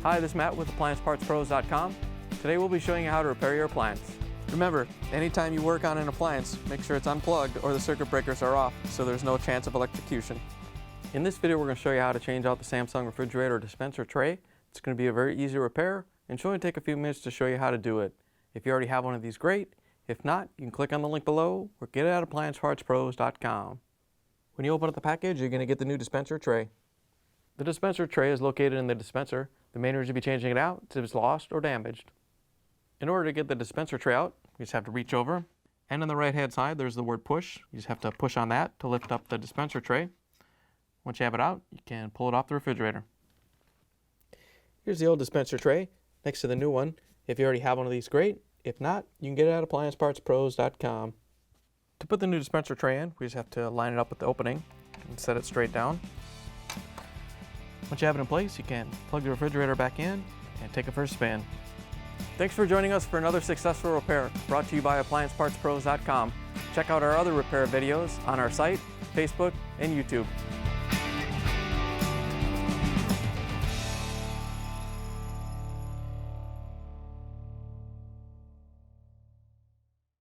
Hi, this is Matt with AppliancePartsPros.com. Today we'll be showing you how to repair your appliance. Remember, anytime you work on an appliance, make sure it's unplugged or the circuit breakers are off so there's no chance of electrocution. In this video we're going to show you how to change out the Samsung Refrigerator Dispenser Tray. It's going to be a very easy repair and should only take a few minutes to show you how to do it. If you already have one of these, great. If not, you can click on the link below or get it at AppliancePartsPros.com. When you open up the package, you're going to get the new dispenser tray. The dispenser tray is located in the dispenser. The main reason you'll be changing it out is if it's lost or damaged. In order to get the dispenser tray out, you just have to reach over, and on the right hand side there's the word push. You just have to push on that to lift up the dispenser tray. Once you have it out, you can pull it off the refrigerator. Here's the old dispenser tray next to the new one. If you already have one of these, great. If not, you can get it at AppliancePartsPros.com. To put the new dispenser tray in, we just have to line it up with the opening and set it straight down. Once you have it in place, you can plug the refrigerator back in and take it for a spin. Thanks for joining us for another successful repair brought to you by AppliancePartsPros.com. Check out our other repair videos on our site, Facebook, and YouTube.